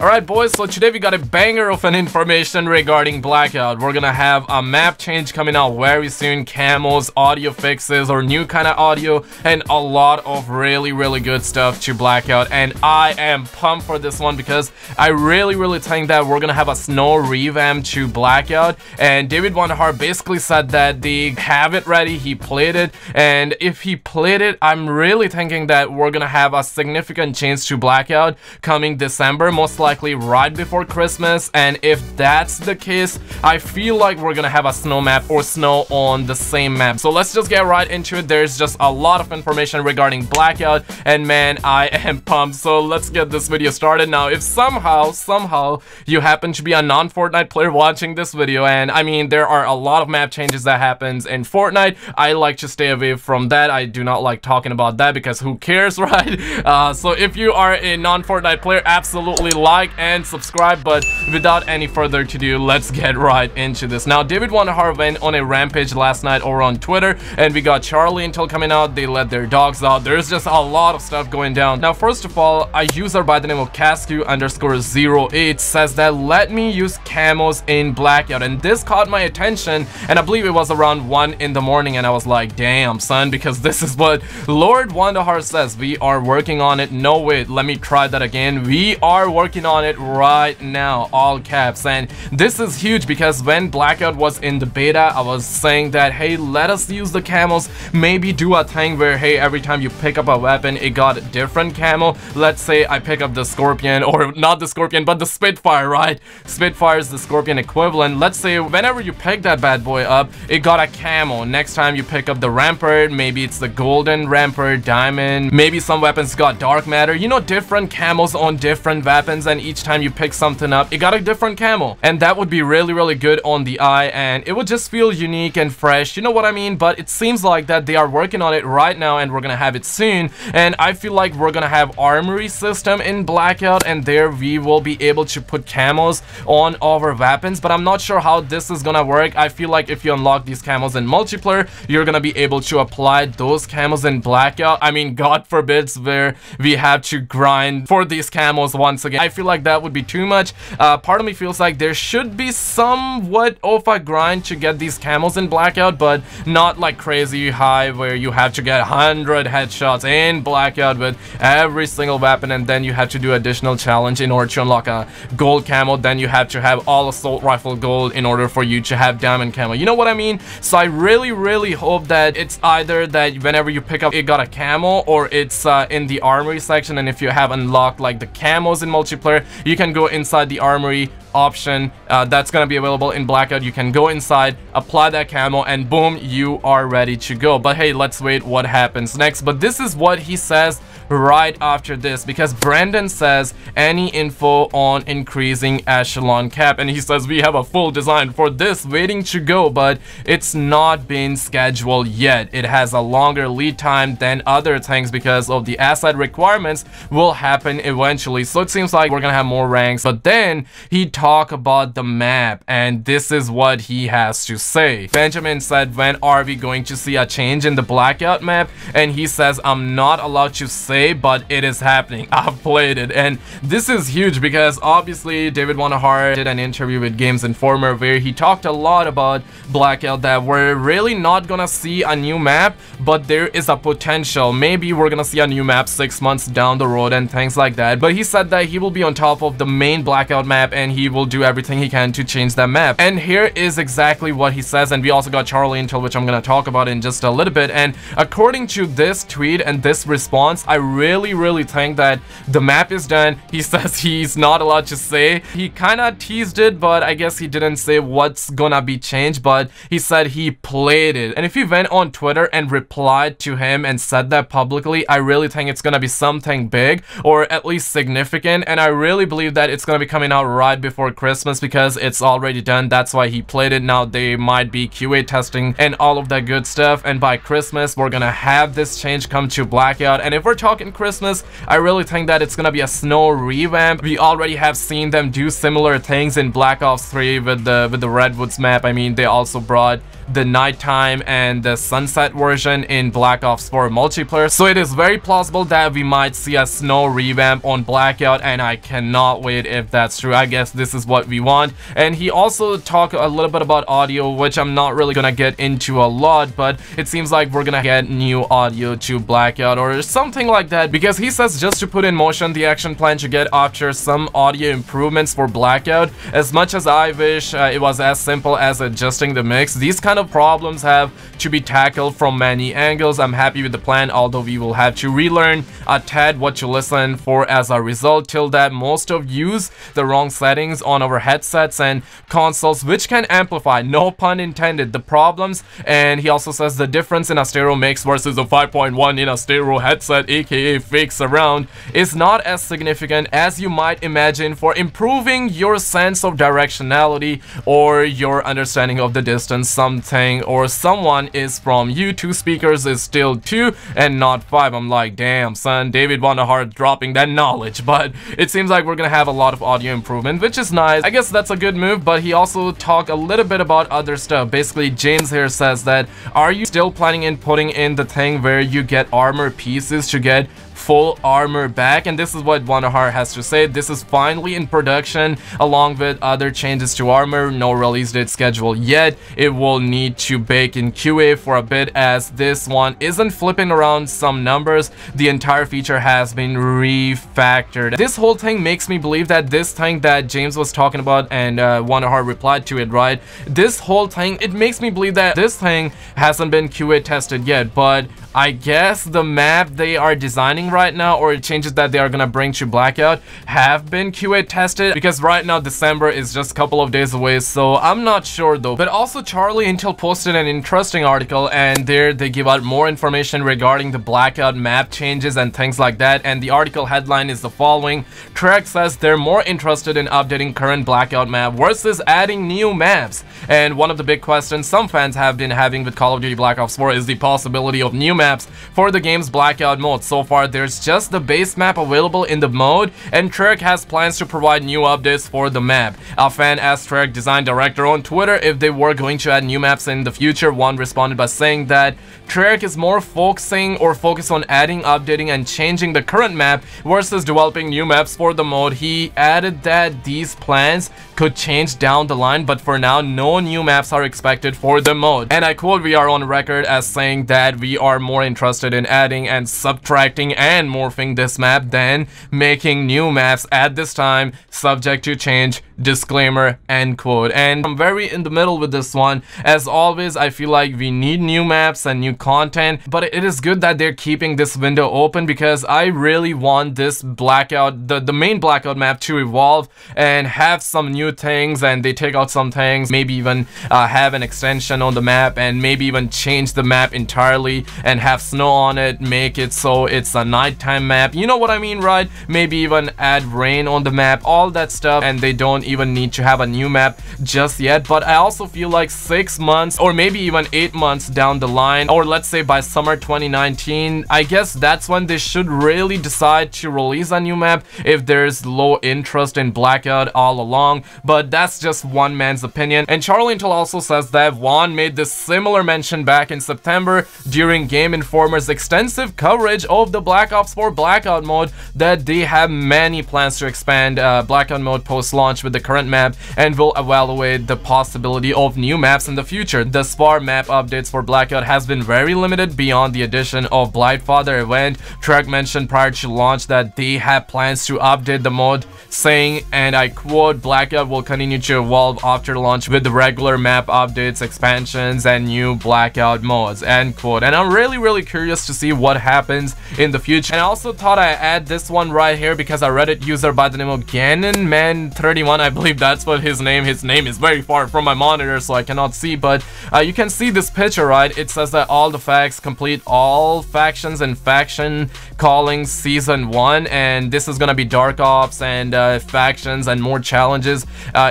Alright boys, so today we got a banger of an information regarding Blackout. We're gonna have a map change coming out very soon, camos, audio fixes or new kind of audio, and a lot of really good stuff to Blackout. And I am pumped for this one because I really think that we're gonna have a snow revamp to Blackout. And David Vonderhaar basically said that they have it ready, he played it, and if he played it, I'm really thinking that we're gonna have a significant change to Blackout coming December, most likely right before Christmas. And if that's the case, I feel like we're gonna have a snow map or snow on the same map. So let's just get right into it. There's just a lot of information regarding Blackout, and man, I am pumped. So let's get this video started. Now, if somehow you happen to be a non-Fortnite player watching this video, and I mean there are a lot of map changes that happens in Fortnite, I like to stay away from that. I do not like talking about that because who cares, right? So if you are a non-Fortnite player, absolutely like and subscribe. But without any further ado, let's get right into this. Now, David Vonderhaar went on a rampage last night over on Twitter, and we got Charlie Intel coming out. They let their dogs out. There's just a lot of stuff going down. Now, first of all, a user by the name of Cascu_08 says that let me use camos in Blackout, and this caught my attention, and I believe it was around 1 in the morning, and I was like, damn son, because this is what Lord Vonderhaar says. We are working on it. No, wait, let me try that again. We are working on it right now, all caps. And this is huge because when Blackout was in the beta, I was saying that, hey, let us use the camos, maybe do a thing where, hey, every time you pick up a weapon, it got a different camo. Let's say I pick up the Scorpion, or not the Scorpion, but the Spitfire, right? Spitfire is the Scorpion equivalent. Let's say whenever you pick that bad boy up, it got a camo. Next time you pick up the Rampart, maybe it's the Golden Rampart, Diamond, maybe some weapons got Dark Matter, you know, different camos on different weapons, and each time you pick something up, it got a different camo, and that would be really good on the eye, and it would just feel unique and fresh, you know what I mean? But it seems like that they are working on it right now, and we're gonna have it soon. And I feel like we're gonna have armory system in Blackout, and there we will be able to put camos on our weapons, but I'm not sure how this is gonna work. I feel like if you unlock these camos in multiplayer, you're gonna be able to apply those camos in Blackout. I mean, God forbids where we have to grind for these camos once again. I feel like that would be too much. Part of me feels like there should be somewhat of a grind to get these camos in Blackout, but not like crazy high where you have to get 100 headshots in Blackout with every single weapon, and then you have to do additional challenge in order to unlock a gold camo. Then you have to have all assault rifle gold in order for you to have diamond camo, you know what I mean? So I really hope that it's either that whenever you pick up it got a camo, or it's in the armory section, and if you have unlocked like the camos in multiplayer, you can go inside the armory option that's gonna be available in Blackout. You can go inside, apply that camo, and boom, you are ready to go. But hey, let's wait what happens next. But this is what he says right after this, because Brandon says any info on increasing echelon cap, and he says we have a full design for this waiting to go, but it's not been scheduled yet. It has a longer lead time than other things because of the asset requirements will happen eventually. So it seems like we're gonna have more ranks. But then he talk about the map, and this is what he has to say. Benjamin said, when are we going to see a change in the Blackout map? And he says, I'm not allowed to say, but it is happening. I've played it. And this is huge because obviously David Vonderhaar did an interview with Games Informer where he talked a lot about Blackout, that we're really not gonna see a new map, but there is a potential. Maybe we're gonna see a new map 6 months down the road and things like that. But he said that he will be on top of the main Blackout map, and he will do everything he can to change that map. And here is exactly what he says. And we also got Charlie Intel, which I'm gonna talk about in just a little bit. And according to this tweet and this response, I really think that the map is done. He says he's not allowed to say. He kind of teased it, but I guess he didn't say what's gonna be changed, but he said he played it. And if you went on Twitter and replied to him and said that publicly, I really think it's gonna be something big, or at least significant, and I really believe that it's gonna be coming out right before before Christmas because it's already done. That's why he played it. Now they might be QA testing and all of that good stuff, and by Christmas we're gonna have this change come to Blackout. And if we're talking Christmas, I really think that it's gonna be a snow revamp. We already have seen them do similar things in Black Ops 3 with the Redwoods map. I mean, they also brought the nighttime and the sunset version in Black Ops 4 multiplayer, so it is very plausible that we might see a snow revamp on Blackout, and I cannot wait if that's true. I guess this is what we want. And he also talked a little bit about audio, which I'm not really gonna get into a lot, but it seems like we're gonna get new audio to Blackout or something like that, because he says just to put in motion the action plan to get after some audio improvements for Blackout. As much as I wish it was as simple as adjusting the mix, these kind of problems have to be tackled from many angles. I'm happy with the plan, although we will have to relearn a tad what to listen for as a result. Till that, most of use the wrong settings on our headsets and consoles, which can amplify, no pun intended, the problems. And he also says the difference in a stereo mix versus a 5.1 in a stereo headset, aka fake surround, is not as significant as you might imagine for improving your sense of directionality or your understanding of the distance something or someone is from you. 2 speakers is still 2 and not 5. I'm like, damn son, David Vonderhaar dropping that knowledge. But it seems like we're gonna have a lot of audio improvement, which is nice. I guess that's a good move. But he also talked a little bit about other stuff. Basically, James here says that, are you still planning in putting in the thing where you get armor pieces to get full armor back? And this is what Vonderhaar has to say. This is finally in production along with other changes to armor. No release date scheduled yet. It will need to bake in QA for a bit, as this one isn't flipping around some numbers. The entire feature has been refactored. This whole thing makes me believe that this thing that James was talking about, and Vonderhaar replied to it, right? This whole thing, it makes me believe that this thing hasn't been QA tested yet, but I guess the map they are designing right now, or changes that they are gonna bring to Blackout, have been QA tested, because right now December is just a couple of days away, so I'm not sure though. But also Charlie Intel posted an interesting article, and there they give out more information regarding the Blackout map changes and things like that. And the article headline is the following: Treyarch says they're more interested in updating current Blackout map versus adding new maps. And one of the big questions some fans have been having with Call of Duty Black Ops 4 is the possibility of new maps for the game's Blackout mode. So far there's just the base map available in the mode, and Treyarch has plans to provide new updates for the map. A fan asked Treyarch design director on Twitter if they were going to add new maps in the future. One responded by saying that Treyarch is more focused on adding, updating, and changing the current map versus developing new maps for the mode. He added that these plans could change down the line, but for now no new maps are expected for the mode. And I quote, we are on record as saying that we are more interested in adding and subtracting and morphing this map than making new maps at this time, subject to change, disclaimer, end quote. And I'm very in the middle with this one. As always, I feel like we need new maps and new content, but it is good that they're keeping this window open, because I really want this Blackout, the main Blackout map, to evolve and have some new things, and they take out some things, maybe even have an extension on the map, and maybe even change the map entirely and have snow on it, make it so it's a nighttime map, you know what I mean, right? Maybe even add rain on the map, all that stuff, and they don't even need to have a new map just yet. But I also feel like 6 months or maybe even 8 months down the line, or let's say by summer 2019, I guess that's when they should really decide to release a new map if there's low interest in Blackout all along. But that's just one man's opinion. And Charlie Intel also says that Vaughn made this similar mention back in September during Game Informer's extensive coverage of the Black Ops 4 Blackout mode, that they have many plans to expand Blackout mode post-launch with the current map, and will evaluate the possibility of new maps in the future. Thus far, map updates for Blackout has been very limited beyond the addition of Blightfather event. Treyarch mentioned prior to launch that they have plans to update the mode, saying, and I quote, Blackout will continue to evolve after launch with the regular map updates, expansions, and new Blackout modes, end quote. And I'm really curious to see what happens in the future. huge. And I also thought I'd add this one right here because a Reddit user by the name of GanonMan31, I believe that's what his name is very far from my monitor, so I cannot see, but you can see this picture, right? It says that all the facts complete all factions and faction callings season 1, and this is gonna be dark ops and factions and more challenges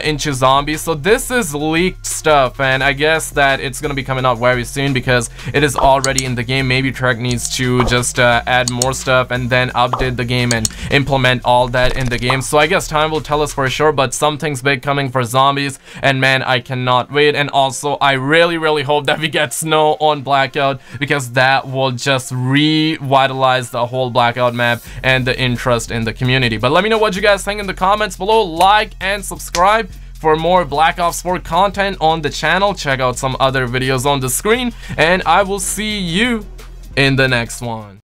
into zombies. So this is leaked stuff, and I guess that it's gonna be coming out very soon because it is already in the game. Maybe Treyarch needs to just add more stuff and then update the game and implement all that in the game. So I guess time will tell us for sure, but something's big coming for zombies, and man, I cannot wait. And also I really hope that we get snow on Blackout, because that will just revitalize the whole Blackout map and the interest in the community. But let me know what you guys think in the comments below. Like and subscribe for more Black Ops 4 content on the channel. Check out some other videos on the screen, and I will see you in the next one.